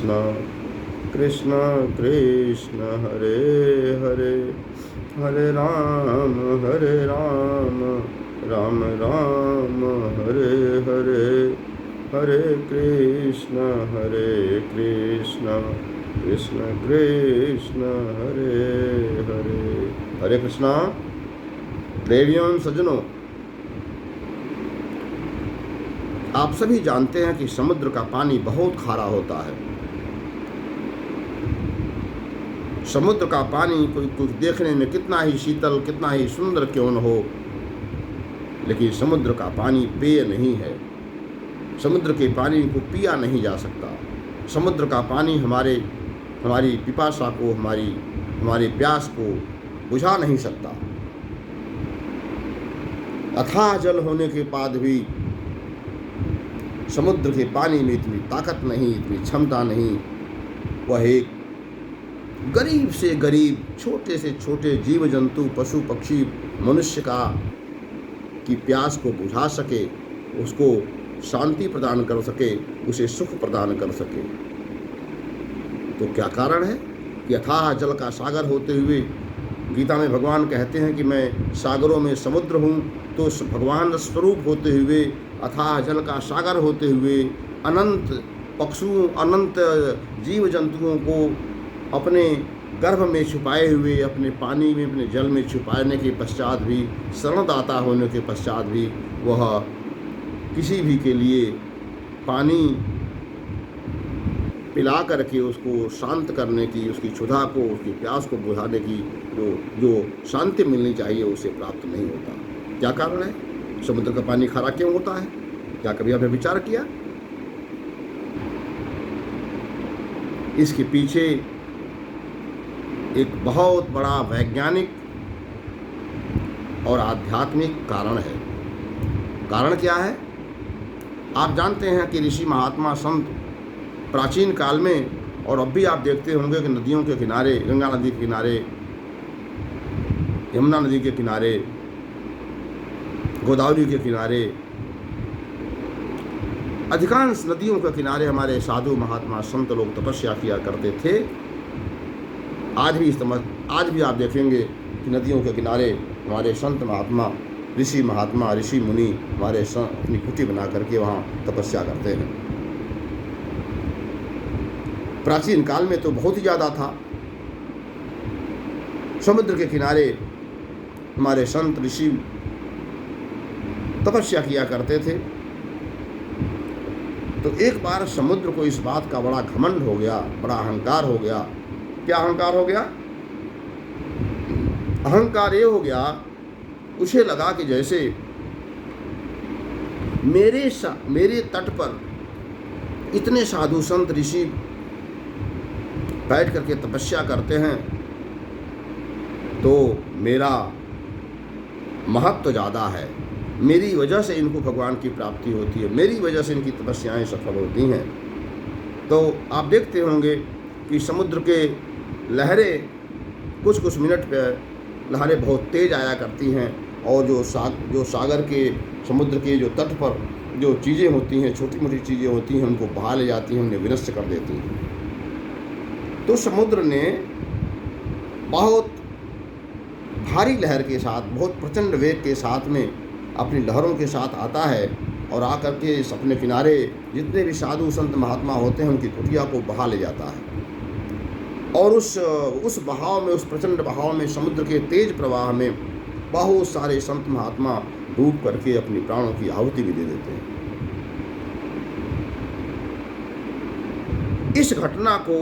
कृष्ण कृष्ण कृष्ण हरे हरे, हरे राम राम राम हरे हरे, हरे कृष्ण कृष्ण कृष्ण हरे हरे। हरे कृष्णा। देवियों सज्जनों, आप सभी जानते हैं कि समुद्र का पानी बहुत खारा होता है। समुद्र का पानी कोई कुछ देखने में कितना ही शीतल, कितना ही सुंदर क्यों न हो, लेकिन समुद्र का पानी पेय नहीं है। समुद्र के पानी को पिया नहीं जा सकता। समुद्र का पानी हमारी पिपासा को, हमारी प्यास को बुझा नहीं सकता। अथाह जल होने के बाद भी समुद्र के पानी में इतनी ताकत नहीं, इतनी क्षमता नहीं। वह एक गरीब से गरीब, छोटे से छोटे जीव जंतु, पशु पक्षी, मनुष्य की प्यास को बुझा सके, उसको शांति प्रदान कर सके, उसे सुख प्रदान कर सके। तो क्या कारण है कि अथाह जल का सागर होते हुए, गीता में भगवान कहते हैं कि मैं सागरों में समुद्र हूँ, तो भगवान स्वरूप होते हुए, अथाह जल का सागर होते हुए, अनंत पक्षियों, अनंत जीव जंतुओं को अपने गर्भ में छुपाए हुए, अपने पानी में, अपने जल में छुपाने के पश्चात भी, शरणदाता होने के पश्चात भी, वह किसी भी के लिए पानी पिला करके उसको शांत करने की, उसकी क्षुधा को, उसकी प्यास को बुझाने की जो शांति मिलनी चाहिए, उसे प्राप्त नहीं होता। क्या कारण है? समुद्र का पानी खारा क्यों होता है? क्या कभी आपने विचार किया? इसके पीछे एक बहुत बड़ा वैज्ञानिक और आध्यात्मिक कारण है। कारण क्या है? आप जानते हैं कि ऋषि, महात्मा, संत प्राचीन काल में, और अब भी आप देखते होंगे कि नदियों के किनारे, गंगा नदी के किनारे, यमुना नदी के किनारे, गोदावरी के किनारे, अधिकांश नदियों के किनारे हमारे साधु, महात्मा, संत लोग तपस्या किया करते थे। आज भी आप देखेंगे कि नदियों के किनारे हमारे संत महात्मा, ऋषि मुनि हमारे अपनी कुटी बना करके वहाँ तपस्या करते हैं। प्राचीन काल में तो बहुत ही ज़्यादा था। समुद्र के किनारे हमारे संत ऋषि तपस्या किया करते थे। तो एक बार समुद्र को इस बात का बड़ा घमंड हो गया, बड़ा अहंकार हो गया। क्या अहंकार हो गया? अहंकार ये हो गया, उसे लगा कि जैसे मेरे तट पर इतने साधु संत ऋषि बैठ करके तपस्या करते हैं, तो मेरा महत्व ज़्यादा है, मेरी वजह से इनको भगवान की प्राप्ति होती है, मेरी वजह से इनकी तपस्याएं सफल होती हैं। तो आप देखते होंगे कि समुद्र के लहरें कुछ मिनट पर लहरें बहुत तेज़ आया करती हैं, और जो सागर के, समुद्र के जो तट पर जो चीज़ें होती हैं, छोटी मोटी चीज़ें होती हैं, उनको बहा ले जाती हैं, उन्हें विनष्ट कर देती हैं। तो समुद्र ने बहुत भारी लहर के साथ, बहुत प्रचंड वेग के साथ में अपनी लहरों के साथ आता है, और आकर के अपने किनारे जितने भी साधु संत महात्मा होते हैं, उनकी कुटिया को बहा ले जाता है। और उस बहाव में, उस प्रचंड बहाव में, समुद्र के तेज प्रवाह में बहुत सारे संत महात्मा डूब करके अपनी प्राणों की आहुति भी दे देते हैं। इस घटना को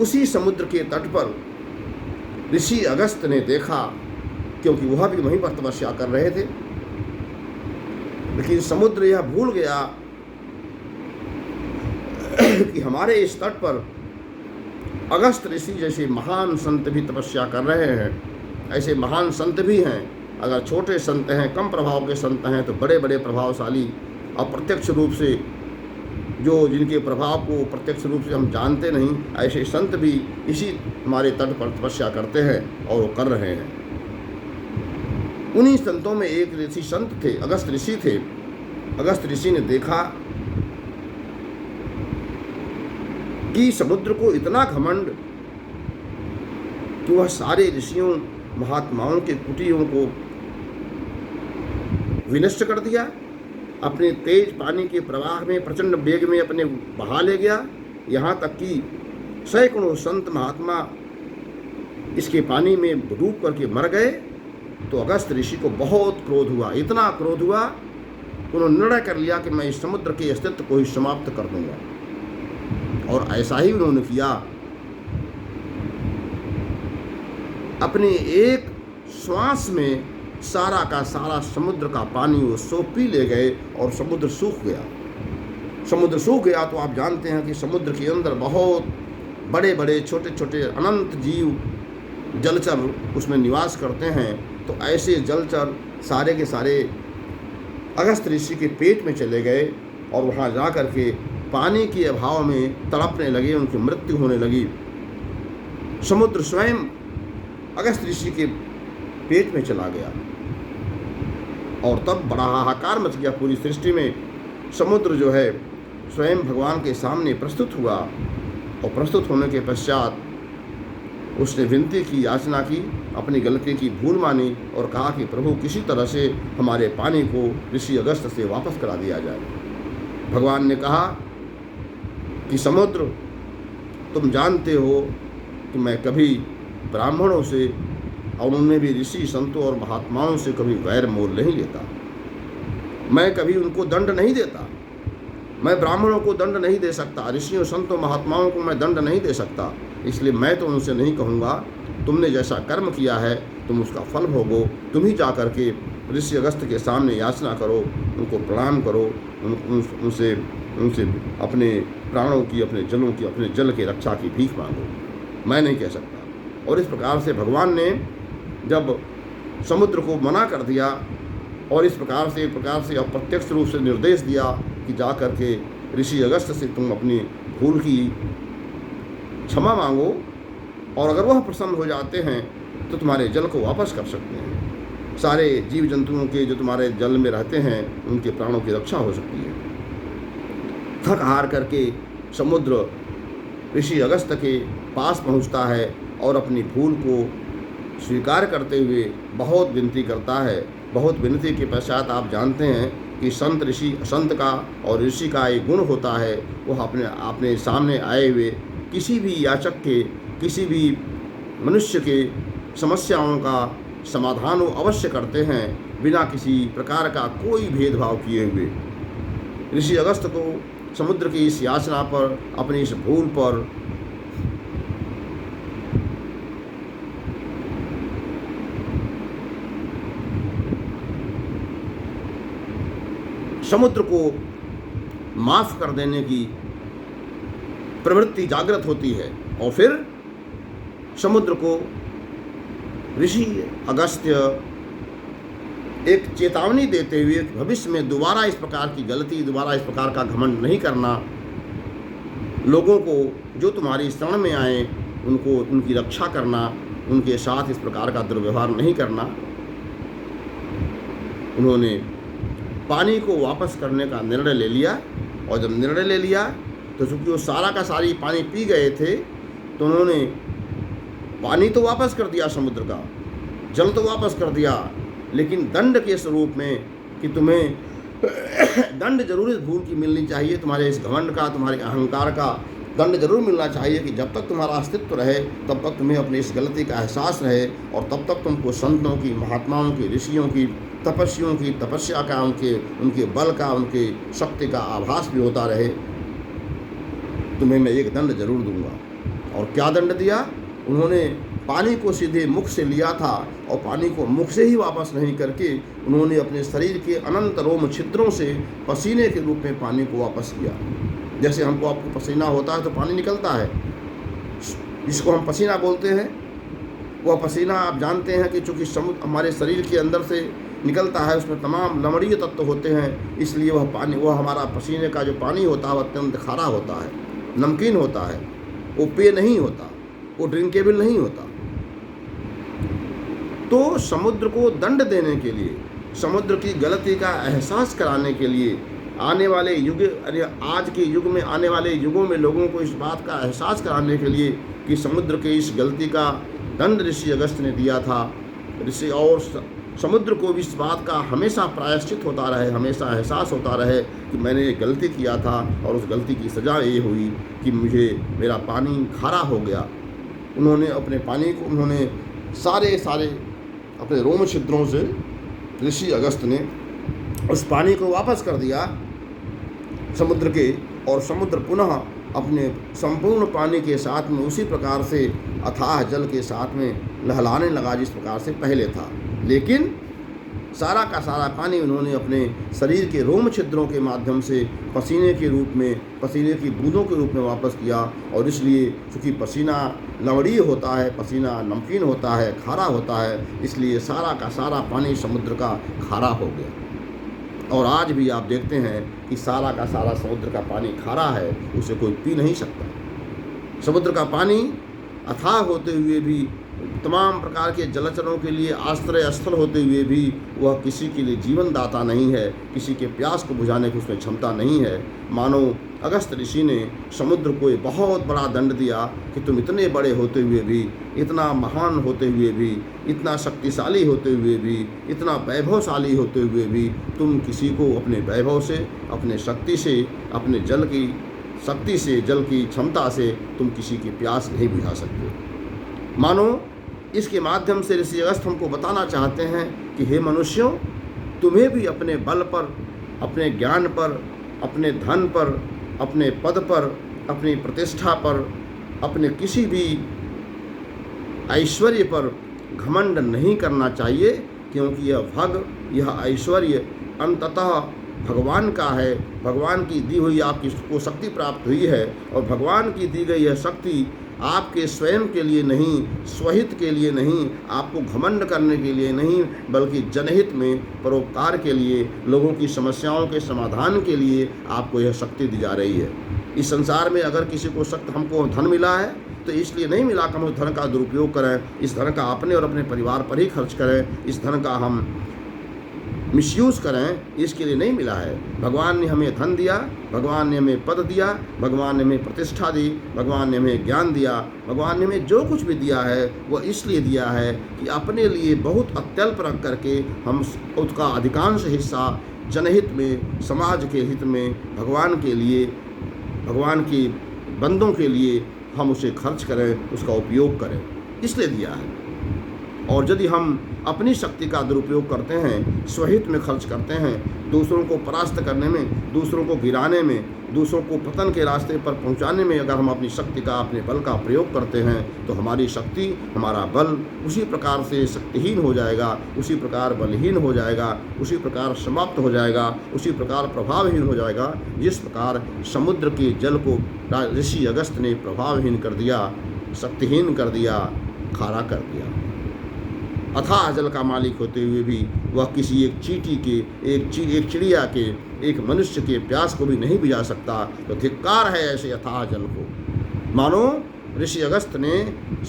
उसी समुद्र के तट पर ऋषि अगस्त्य ने देखा, क्योंकि वह भी वहीं पर तपस्या कर रहे थे। लेकिन समुद्र यह भूल गया कि हमारे इस तट पर अगस्त ऋषि जैसे महान संत भी तपस्या कर रहे हैं। ऐसे महान संत भी हैं। अगर छोटे संत हैं, कम प्रभाव के संत हैं, तो बड़े बड़े प्रभावशाली, अप्रत्यक्ष रूप से जिनके प्रभाव को प्रत्यक्ष रूप से हम जानते नहीं, ऐसे संत भी इसी हमारे तट पर तपस्या करते हैं, और वो कर रहे हैं। उन्हीं संतों में एक ऋषि संत थे, अगस्त ऋषि थे। अगस्त ऋषि ने देखा कि समुद्र को इतना घमंड कि वह सारे ऋषियों महात्माओं के कुटियों को विनष्ट कर दिया, अपने तेज पानी के प्रवाह में प्रचंड वेग में अपने बहा ले गया। यहाँ तक कि सैकड़ों संत महात्मा इसके पानी में डूब करके मर गए। तो अगस्त ऋषि को बहुत क्रोध हुआ, इतना क्रोध हुआ, उन्होंने निर्णय कर लिया कि मैं इस समुद्र के अस्तित्व को ही समाप्त कर दूंगा। और ऐसा ही उन्होंने किया। अपने एक श्वास में सारा का सारा समुद्र का पानी वो सोख पी ले गए और समुद्र सूख गया। समुद्र सूख गया तो आप जानते हैं कि समुद्र के अंदर बहुत बड़े बड़े छोटे छोटे अनंत जीव जलचर उसमें निवास करते हैं। तो ऐसे जलचर सारे के सारे अगस्त ऋषि के पेट में चले गए और वहाँ जा कर के पानी के अभाव में तड़पने लगे, उनकी मृत्यु होने लगी। समुद्र स्वयं अगस्त ऋषि के पेट में चला गया और तब बड़ा हाहाकार मच गया पूरी सृष्टि में। समुद्र जो है स्वयं भगवान के सामने प्रस्तुत हुआ और प्रस्तुत होने के पश्चात उसने विनती की, याचना की, अपनी गलती की भूल मानी और कहा कि प्रभु किसी तरह से हमारे पानी को ऋषि अगस्त से वापस करा दिया जाए। भगवान ने कहा कि समुद्र, तुम जानते हो कि मैं कभी ब्राह्मणों से और उनमें भी ऋषि संतों और महात्माओं से कभी वैर मोल नहीं लेता। मैं कभी उनको दंड नहीं देता। मैं ब्राह्मणों को दंड नहीं दे सकता, ऋषियों संतों महात्माओं को मैं दंड नहीं दे सकता। इसलिए मैं तो उनसे नहीं कहूँगा, तुमने जैसा कर्म किया है तुम उसका फल भोगो। तुम ही जा कर के ऋषि अगस्त के सामने याचना करो, उनको प्रणाम करो, उनसे अपने प्राणों की, अपने जलों की, अपने जल के रक्षा की भीख मांगो। मैं नहीं कह सकता। और इस प्रकार से भगवान ने जब समुद्र को मना कर दिया और इस प्रकार से अप्रत्यक्ष रूप से निर्देश दिया कि जा कर के ऋषि अगस्त से तुम अपनी भूल की क्षमा मांगो और अगर वह प्रसन्न हो जाते हैं तो तुम्हारे जल को वापस कर सकते हैं। सारे जीव जंतुओं के जो तुम्हारे जल में रहते हैं उनके प्राणों की रक्षा हो सकती है। थक हार करके समुद्र ऋषि अगस्त के पास पहुंचता है और अपनी भूल को स्वीकार करते हुए बहुत विनती करता है। बहुत विनती के पश्चात आप जानते हैं कि संत का और ऋषि का एक गुण होता है, वह अपने सामने आए हुए किसी भी याचक के, किसी भी मनुष्य के समस्याओं का समाधान वो अवश्य करते हैं बिना किसी प्रकार का कोई भेदभाव किए हुए। ऋषि अगस्त को समुद्र की इस याचना पर, अपनी इस भूल पर समुद्र को माफ कर देने की प्रवृत्ति जागृत होती है और फिर समुद्र को ऋषि अगस्त्य एक चेतावनी देते हुए भविष्य में दोबारा इस प्रकार की गलती, दोबारा इस प्रकार का घमंड नहीं करना, लोगों को जो तुम्हारी शरण में आए उनको, उनकी रक्षा करना, उनके साथ इस प्रकार का दुर्व्यवहार नहीं करना। उन्होंने पानी को वापस करने का निर्णय ले लिया और जब निर्णय ले लिया तो चूँकि वो सारा का सारी पानी पी गए थे तो उन्होंने पानी तो वापस कर दिया, समुद्र का जल तो वापस कर दिया, लेकिन दंड के स्वरूप में कि तुम्हें दंड जरूर इस भूल की मिलनी चाहिए, तुम्हारे इस घमंड का, तुम्हारे अहंकार का दंड जरूर मिलना चाहिए कि जब तक तुम्हारा अस्तित्व रहे तब तक तुम्हें अपनी इस गलती का एहसास रहे और तब तक तुमको संतों की, महात्माओं की, ऋषियों की, तपस्वियों की तपस्या का, उनके बल का, उनके शक्ति का आभास भी होता रहे। तुम्हें मैं एक दंड जरूर दूंगा। और क्या दंड दिया? उन्होंने पानी को सीधे मुख से लिया था और पानी को मुख से ही वापस नहीं करके उन्होंने अपने शरीर के अनंत रोम छिद्रों से पसीने के रूप में पानी को वापस किया। जैसे हमको आपको पसीना होता है तो पानी निकलता है, जिसको हम पसीना बोलते हैं, वह पसीना आप जानते हैं कि चूँकि समुद्र हमारे शरीर के अंदर से निकलता है, उसमें तमाम लवणीय तत्व होते हैं, इसलिए वह पानी, वह हमारा पसीने का जो पानी होता है वह अत्यंत खारा होता है, नमकीन होता है, वो पेय नहीं होता, वो ड्रिंकेबल नहीं होता। तो समुद्र को दंड देने के लिए, समुद्र की गलती का एहसास कराने के लिए आने वाले युग, आज के युग में, आने वाले युगों में लोगों को इस बात का एहसास कराने के लिए कि समुद्र के इस गलती का दंड ऋषि अगस्त ने दिया था। ऋषि और समुद्र को भी इस बात का हमेशा प्रायश्चित होता रहे, हमेशा एहसास होता रहे कि मैंने ये गलती किया था और उस गलती की सज़ा ये हुई कि मेरा पानी खारा हो गया। उन्होंने अपने पानी को सारे अपने रोम छिद्रों से ऋषि अगस्त ने उस पानी को वापस कर दिया समुद्र के, और समुद्र पुनः अपने संपूर्ण पानी के साथ में उसी प्रकार से अथाह जल के साथ में लहलाने लगा जिस प्रकार से पहले था। लेकिन सारा का सारा पानी उन्होंने अपने शरीर के रोम छिद्रों के माध्यम से पसीने के रूप में, पसीने की बूंदों के रूप में वापस किया। और इसलिए चूँकि पसीना लवणीय होता है, पसीना नमकीन होता है, खारा होता है, इसलिए सारा का सारा पानी समुद्र का खारा हो गया। और आज भी आप देखते हैं कि सारा का सारा समुद्र का पानी खारा है, उसे कोई पी नहीं सकता। समुद्र का पानी अथाह होते हुए भी, तमाम प्रकार के जलचरों के लिए आश्रय स्थल होते हुए भी वह किसी के लिए जीवन दाता नहीं है, किसी के प्यास को बुझाने की उसमें क्षमता नहीं है। मानो अगस्त ऋषि ने समुद्र को एक बहुत बड़ा दंड दिया कि तुम इतने बड़े होते हुए भी, इतना महान होते हुए भी, इतना शक्तिशाली होते हुए भी, इतना वैभवशाली होते हुए भी तुम किसी को अपने वैभव से, अपने शक्ति से, अपने जल की शक्ति से, जल की क्षमता से तुम किसी की प्यास नहीं बुझा सकते। मानो इसके माध्यम से ऋषि अगस्त हमको बताना चाहते हैं कि हे मनुष्यों, तुम्हें भी अपने बल पर, अपने ज्ञान पर, अपने धन पर, अपने पद पर, अपनी प्रतिष्ठा पर, अपने किसी भी ऐश्वर्य पर घमंड नहीं करना चाहिए, क्योंकि यह ऐश्वर्य अंततः भगवान का है। भगवान की दी हुई आपको शक्ति प्राप्त हुई है, और भगवान की दी गई यह शक्ति आपके स्वयं के लिए नहीं, स्वहित के लिए नहीं, आपको घमंड करने के लिए नहीं, बल्कि जनहित में परोपकार के लिए, लोगों की समस्याओं के समाधान के लिए आपको यह शक्ति दी जा रही है। इस संसार में अगर किसी को हमको धन मिला है तो इसलिए नहीं मिला कि हम उस धन का दुरुपयोग करें, इस धन का अपने और अपने परिवार पर ही खर्च करें, इस धन का हम मिसयूज़ करें, इसके लिए नहीं मिला है। भगवान ने हमें धन दिया, भगवान ने हमें पद दिया, भगवान ने हमें प्रतिष्ठा दी, भगवान ने हमें ज्ञान दिया, भगवान ने हमें जो कुछ भी दिया है वह इसलिए दिया है कि अपने लिए बहुत अत्यल्प रख करके हम उसका अधिकांश हिस्सा जनहित में, समाज के हित में, भगवान के लिए, भगवान के बंदों के लिए हम उसे खर्च करें, उसका उपयोग करें, इसलिए दिया है। और यदि हम अपनी शक्ति का दुरुपयोग करते हैं, स्वहित में खर्च करते हैं, दूसरों को परास्त करने में, दूसरों को गिराने में, दूसरों को पतन के रास्ते पर पहुंचाने में अगर हम अपनी शक्ति का, अपने बल का प्रयोग करते हैं, तो हमारी शक्ति, हमारा बल उसी प्रकार से शक्तिहीन हो जाएगा, उसी प्रकार बलहीन हो जाएगा, उसी प्रकार समाप्त हो जाएगा, उसी प्रकार प्रभावहीन हो जाएगा, जिस प्रकार समुद्र के जल को ऋषि अगस्त ने प्रभावहीन कर दिया, शक्तिहीन कर दिया, खारा कर दिया। अथाह जल का मालिक होते हुए भी वह किसी एक चींटी के, एक चिड़िया के, एक मनुष्य के प्यास को भी नहीं बुझा सकता, तो धिक्कार है ऐसे अथाह जल को। मानो ऋषि अगस्त ने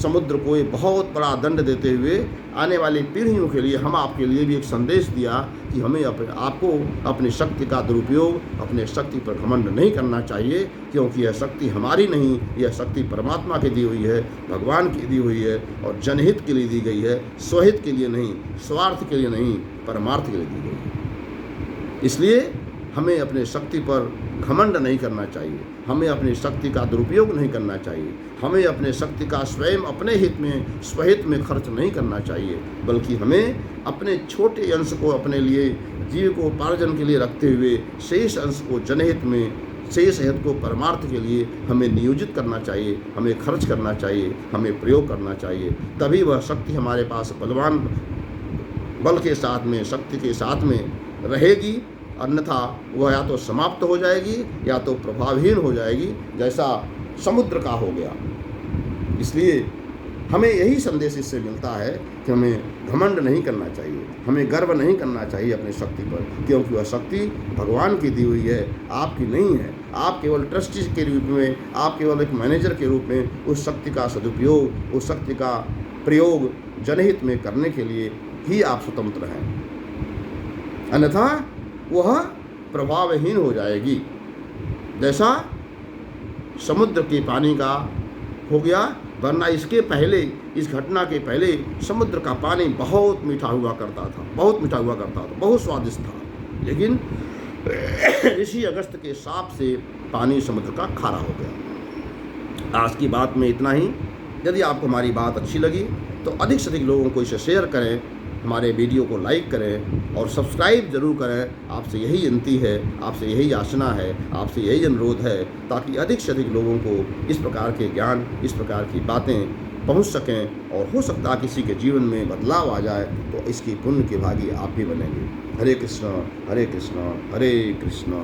समुद्र को एक बहुत बड़ा दंड देते हुए आने वाली पीढ़ियों के लिए, हम आपके लिए भी एक संदेश दिया कि हमें आपको अपनी शक्ति का दुरुपयोग, अपने शक्ति पर घमंड नहीं करना चाहिए, क्योंकि यह शक्ति हमारी नहीं, यह शक्ति परमात्मा की दी हुई है, भगवान की दी हुई है, और जनहित के लिए दी गई है, स्वहित के लिए नहीं, स्वार्थ के लिए नहीं, परमार्थ के लिए दी गई है। इसलिए हमें अपने शक्ति पर घमंड नहीं करना चाहिए, हमें अपनी शक्ति का दुरुपयोग नहीं करना चाहिए, हमें अपने शक्ति का स्वयं अपने हित में, स्वहित में खर्च नहीं करना चाहिए, बल्कि हमें अपने छोटे अंश को अपने लिए जीविकोपार्जन के लिए रखते हुए शेष अंश को जनहित में, शेष हित को परमार्थ के लिए हमें नियोजित करना चाहिए, हमें खर्च करना चाहिए, हमें प्रयोग करना चाहिए। तभी वह शक्ति हमारे पास बलवान बल के साथ में, शक्ति के साथ में रहेगी, अन्यथा वह या तो समाप्त हो जाएगी या तो प्रभावहीन हो जाएगी, जैसा समुद्र का हो गया। इसलिए हमें यही संदेश इससे मिलता है कि हमें घमंड नहीं करना चाहिए, हमें गर्व नहीं करना चाहिए अपनी शक्ति पर, क्योंकि वह शक्ति भगवान की दी हुई है, आपकी नहीं है। आप केवल ट्रस्टी के रूप में, आप केवल एक मैनेजर के रूप में उस शक्ति का सदुपयोग, उस शक्ति का प्रयोग जनहित में करने के लिए ही आप स्वतंत्र हैं, अन्यथा वह प्रभावहीन हो जाएगी, जैसा समुद्र के पानी का हो गया। वरना इसके पहले, इस घटना के पहले समुद्र का पानी बहुत मीठा हुआ करता था, बहुत मीठा हुआ करता था, बहुत स्वादिष्ट था। लेकिन ऋषि अगस्त के शाप से पानी समुद्र का खारा हो गया। आज की बात में इतना ही। यदि आपको हमारी बात अच्छी लगी तो अधिक से अधिक लोगों को इसे शेयर करें, हमारे वीडियो को लाइक करें और सब्सक्राइब जरूर करें। आपसे यही विनती है, आपसे यही याचना है, आपसे यही अनुरोध है, ताकि अधिक से अधिक लोगों को इस प्रकार के ज्ञान, इस प्रकार की बातें पहुंच सकें और हो सकता है किसी के जीवन में बदलाव आ जाए तो इसकी पुण्य के भागी आप भी बनेंगे। हरे कृष्ण हरे कृष्ण हरे कृष्ण।